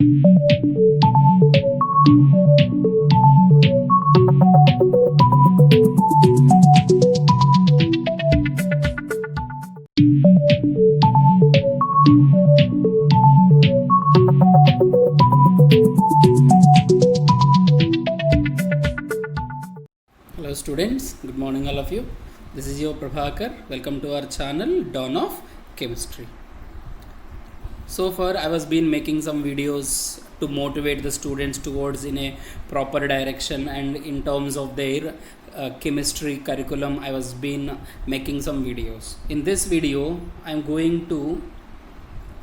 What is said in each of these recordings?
Hello students, good morning all of you. This is your Prabhakar. Welcome to our channel Dawn of Chemistry. So far I was been making some videos to motivate the students towards in a proper direction, and in terms of their chemistry curriculum I was been making some videos. In this video I am going to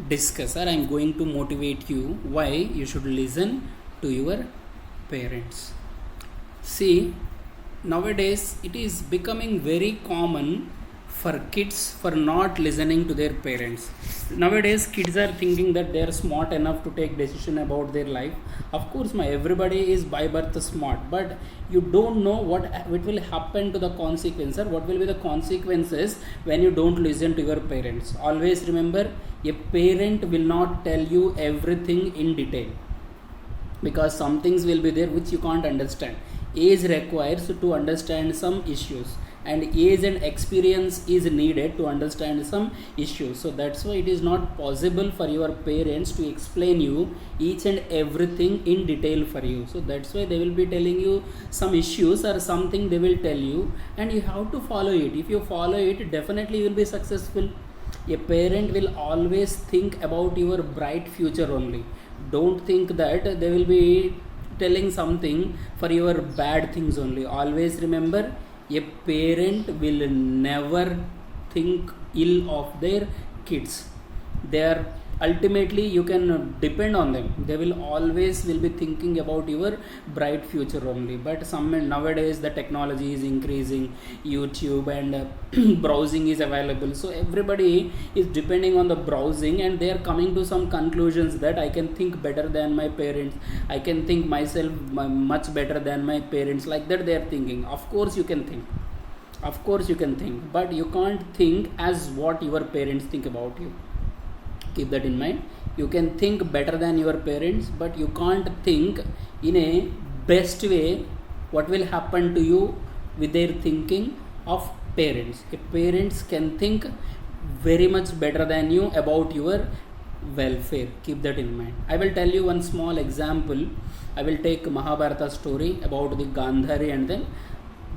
discuss, or I am going to motivate you why you should listen to your parents. See, nowadays it is becoming very common for kids for not listening to their parents. Nowadays kids are thinking that they are smart enough to take decision about their life. Of course everybody is by birth smart, but you don't know what will happen to the consequence, or what will be the consequences when you don't listen to your parents. Always remember, a parent will not tell you everything in detail, because some things will be there which you can't understand. Age requires to understand some issues, and age and experience is needed to understand some issues. So that's why it is not possible for your parents to explain you each and everything in detail for you. So that's why they will be telling you some issues or something they will tell you, and you have to follow it. If you follow it, definitely you will be successful. A parent will always think about your bright future only. Don't think that they will be telling something for your bad things only. Always remember, a parent will never think ill of their kids. They are ultimately, you can depend on them. They will always will be thinking about your bright future only. But nowadays the technology is increasing, YouTube and browsing is available, so everybody is depending on the browsing, and they are coming to some conclusions that I can think better than my parents, I can think myself much better than my parents. Like that they are thinking. Of course you can think, but you can't think as what your parents think about you. Keep that in mind. You can think better than your parents, but you can't think in a best way what will happen to you with their thinking of parents. If parents can think very much better than you about your welfare. Keep that in mind. I will tell you one small example. I will take Mahabharata story about the Gandhari, and then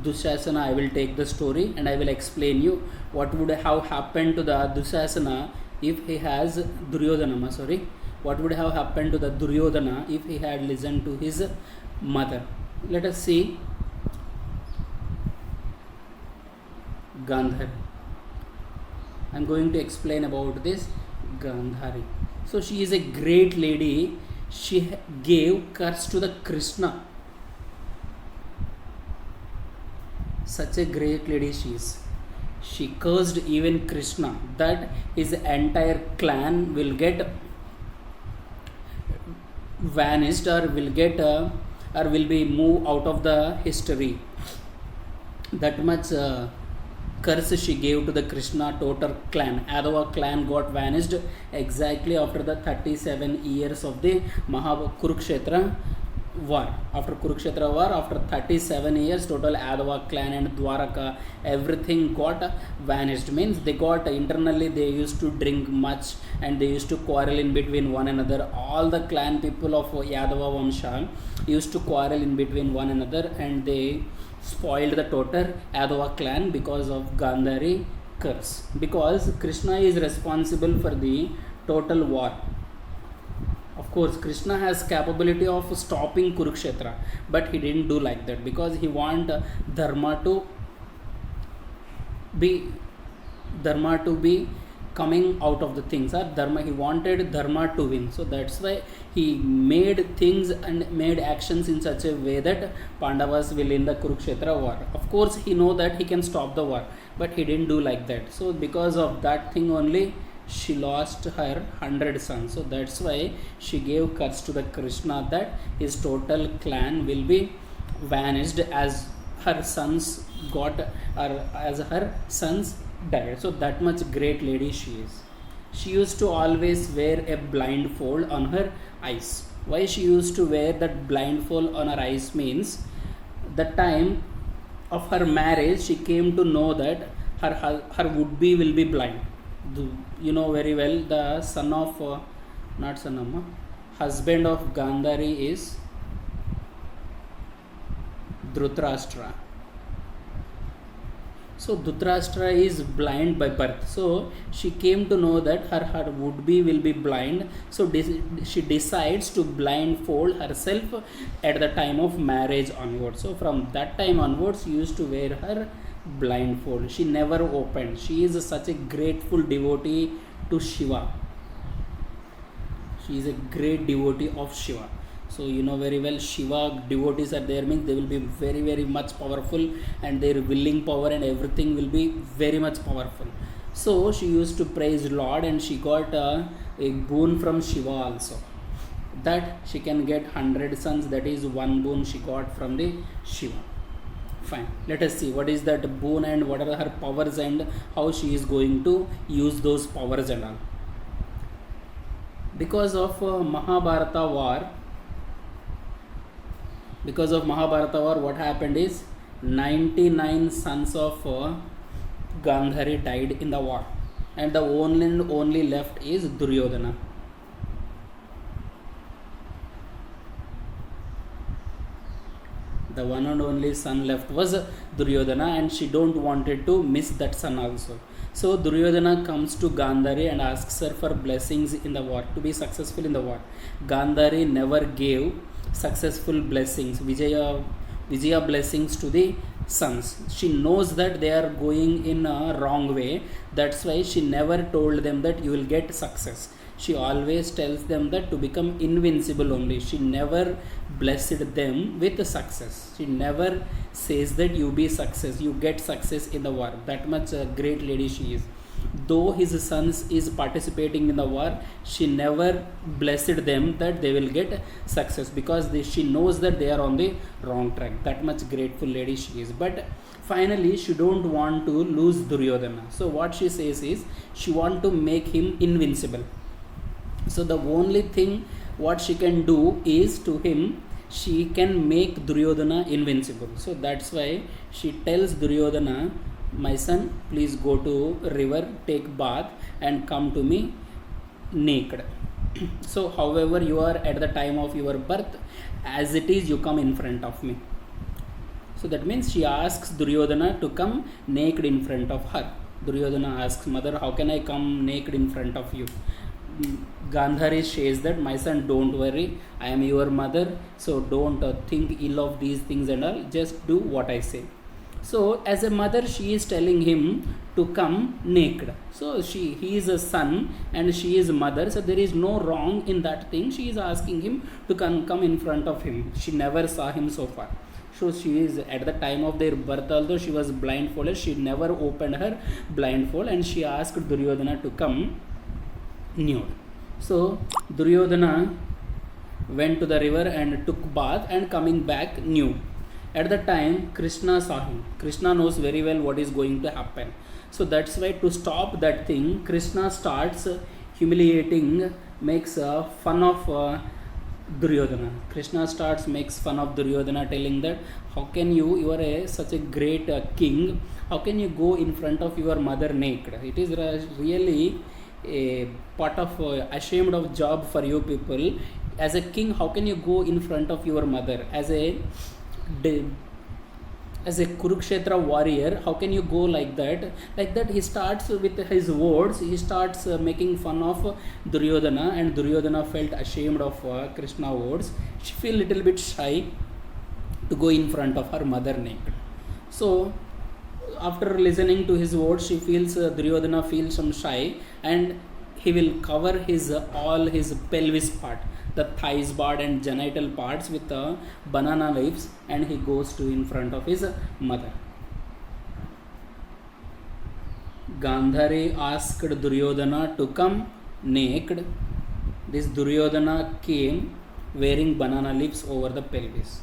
Dushasana. I will take the story and I will explain you what would have happened to the Dushasana if he has Duryodhana. What would have happened to the Duryodhana if he had listened to his mother? Let us see. Gandhari. I am going to explain about this Gandhari. So she is a great lady. She gave curse to the Krishna. Such a great lady she is. She cursed even Krishna that his entire clan will get vanished, or will get or will be moved out of the history. That much curse she gave to the Krishna total clan. Adava clan got vanished exactly after the 37 years of the Kurukshetra war. After Kurukshetra war, after 37 years, total Adava clan and Dwaraka, everything got vanished. Means they got internally, they used to drink much and they used to quarrel in between one another. All the clan people of Yadava Vamsha used to quarrel in between one another, and they spoiled the total Adava clan because of Gandhari curse. Because Krishna is responsible for the total war. Of course, Krishna has capability of stopping Kurukshetra, but he didn't do like that, because he want Dharma to be coming out of the things. Or Dharma, he wanted Dharma to win. So that's why he made things and made actions in such a way that Pandavas will win the Kurukshetra war. Of course, he know that he can stop the war, but he didn't do like that. So because of that thing only, she lost her 100 sons. So that's why she gave curse to the Krishna that his total clan will be vanished as her sons got, or as her sons died. So that much great lady she is. She used to always wear a blindfold on her eyes. Why she used to wear that blindfold on her eyes means the time of her marriage she came to know that her would-be will be blind. You know very well the son of not son of husband of Gandhari is Dhritarashtra. So Dhritarashtra is blind by birth. So she came to know that her would-be will be blind. So she decides to blindfold herself at the time of marriage onwards. So from that time onwards, she used to wear her blindfold. She never opened. She is such a grateful devotee to Shiva. She is a great devotee of Shiva. So you know very well Shiva devotees are there means they will be very very much powerful and their willing power and everything will be very much powerful. So she used to praise Lord and she got a boon from Shiva also, that she can get 100 sons. That is one boon she got from the Shiva. Fine, let us see what is that boon and what are her powers and how she is going to use those powers and all. Because of Mahabharata war, what happened is 99 sons of Gandhari died in the war, and the only left is Duryodhana. The one and only son left was Duryodhana, and she don't wanted to miss that son also. So Duryodhana comes to Gandhari and asks her for blessings in the war, to be successful in the war. Gandhari never gave successful blessings, Vijaya blessings to the sons. She knows that they are going in a wrong way. That's why she never told them that you will get success. She always tells them that to become invincible only. She never blessed them with success. She never says that you be success, you get success in the war. That much a great lady she is. Though his sons is participating in the war, she never blessed them that they will get success, because she knows that they are on the wrong track. That much grateful lady she is. But finally she don't want to lose Duryodhana. So what she says is she want to make him invincible. So the only thing what she can do is to him, she can make Duryodhana invincible. So that's why she tells Duryodhana, my son, please go to river, take bath and come to me naked. So however you are at the time of your birth, as it is you come in front of me. So that means she asks Duryodhana to come naked in front of her. Duryodhana asks, mother, how can I come naked in front of you? Gandhari says that, my son, don't worry, I am your mother, so don't think ill of these things and all, just do what I say. So as a mother she is telling him to come naked. So he is a son and she is a mother, so there is no wrong in that thing. She is asking him to come in front of him. She never saw him so far. So she is at the time of their birth, although she was blindfolded, she never opened her blindfold and she asked Duryodhana to come nude. So Duryodhana went to the river and took bath and coming back nude. At the time Krishna saw him. Krishna knows very well what is going to happen. So that's why to stop that thing, Krishna starts humiliating, makes fun of Duryodhana. Krishna makes fun of Duryodhana, telling that how can you are such a great king, how can you go in front of your mother naked? It is really a part of ashamed of job for you people. As a king, how can you go in front of your mother? As a Kurukshetra warrior, how can you go like that? Like that he starts with his words, he starts making fun of Duryodhana, and Duryodhana felt ashamed of Krishna words. She feel little bit shy to go in front of her mother naked. So after listening to his words, she feels Duryodhana feels some shy, and he will cover his all his pelvis part, the thighs part and genital parts with banana leaves, and he goes to in front of his mother. Gandhari asked Duryodhana to come naked. This Duryodhana came wearing banana leaves over the pelvis.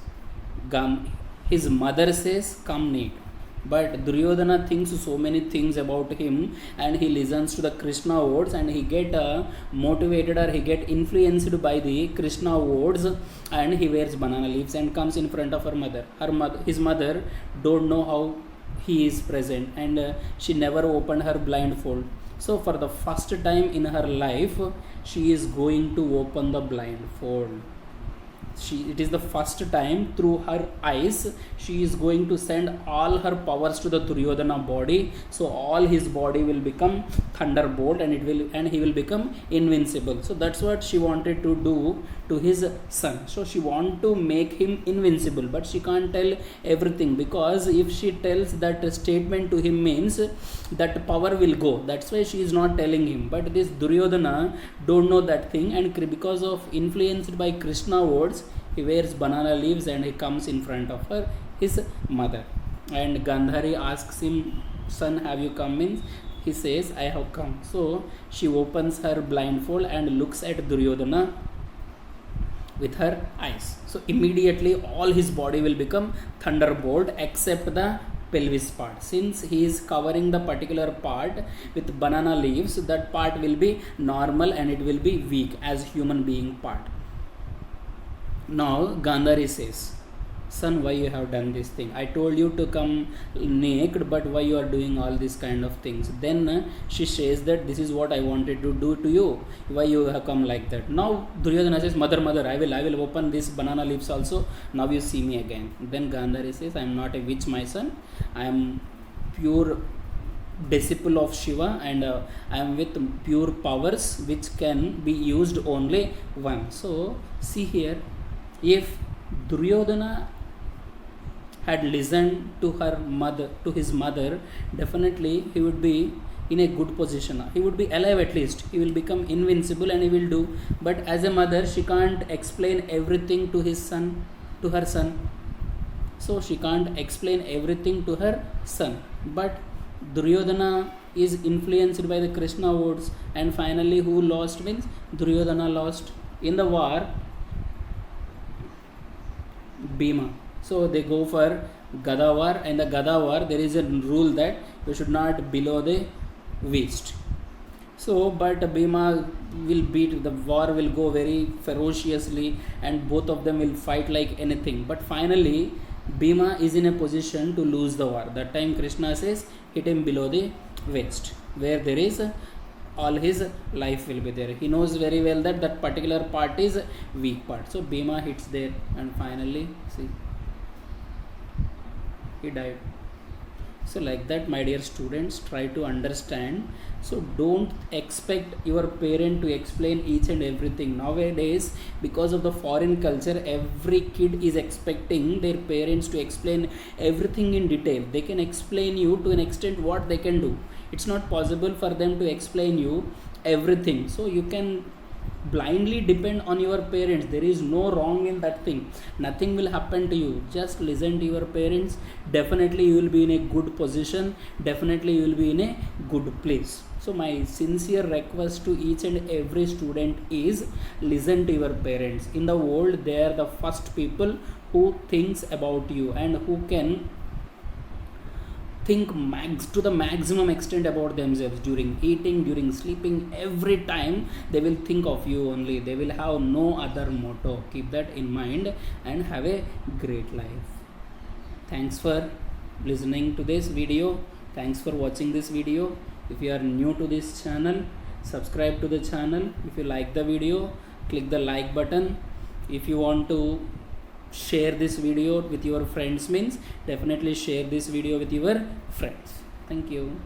His mother says, come naked. but Duryodhana thinks so many things about him, and he listens to the Krishna words, and he get motivated, or he get influenced by the Krishna words, and he wears banana leaves and comes in front of her mother. His mother don't know how he is present, and she never opened her blindfold. So for the first time in her life, she is going to open the blindfold. It is the first time through her eyes she is going to send all her powers to the Duryodhana body, so all his body will become thunderbolt, and he will become invincible. So that's what she wanted to do to his son. So she want to make him invincible, but she can't tell everything, because if she tells that statement to him means that power will go. That's why she is not telling him. But this Duryodhana don't know that thing, and because of influenced by Krishna words, he wears banana leaves and he comes in front of his mother. And Gandhari asks him, son, have you come in? He says, I have come. So she opens her blindfold and looks at Duryodhana with her eyes. So immediately all his body will become thunderbolt except the pelvis part. Since he is covering the particular part with banana leaves, that part will be normal and it will be weak as human being part. Now Gandhari says, son, why you have done this thing? I told you to come naked, but why you are doing all these kind of things? Then she says that this is what I wanted to do to you. Why you have come like that? Now Duryodhana says, mother, I will open this banana leaves also. Now you see me again. Then Gandhari says, I am not a witch, my son. I am pure disciple of Shiva, and I am with pure powers which can be used only once. So see here, if Duryodhana had listened to his mother, definitely he would be in a good position. He would be alive at least. He will become invincible and he will do. But as a mother, she can't explain everything to her son. So she can't explain everything to her son. But Duryodhana is influenced by the Krishna words, and finally who lost means Duryodhana lost in the war. Bhima. So they go for Gadawar, and the Gadawar there is a rule that you should not below the waist. So but Bhima will beat, the war will go very ferociously and both of them will fight like anything. But finally Bhima is in a position to lose the war. That time Krishna says, hit him below the waist, where there is all his life will be there. He knows very well that that particular part is weak part. So Bhima hits there, and finally see, he died. So like that, my dear students, try to understand. So don't expect your parent to explain each and everything. Nowadays, because of the foreign culture, every kid is expecting their parents to explain everything in detail. They can explain you to an extent what they can do. It's not possible for them to explain you everything. So you can blindly depend on your parents. There is no wrong in that thing. Nothing will happen to you. Just listen to your parents. Definitely you will be in a good position. Definitely you will be in a good place. So my sincere request to each and every student is, listen to your parents. In the world, they are the first people who thinks about you and who can think to the maximum extent about themselves. During eating, during sleeping, every time they will think of you only. They will have no other motto. Keep that in mind and have a great life. Thanks for listening to this video. Thanks for watching this video. If you are new to this channel, subscribe to the channel. If you like the video, click the like button. If you want to share this video with your friends, means definitely share this video with your friends. Thank you.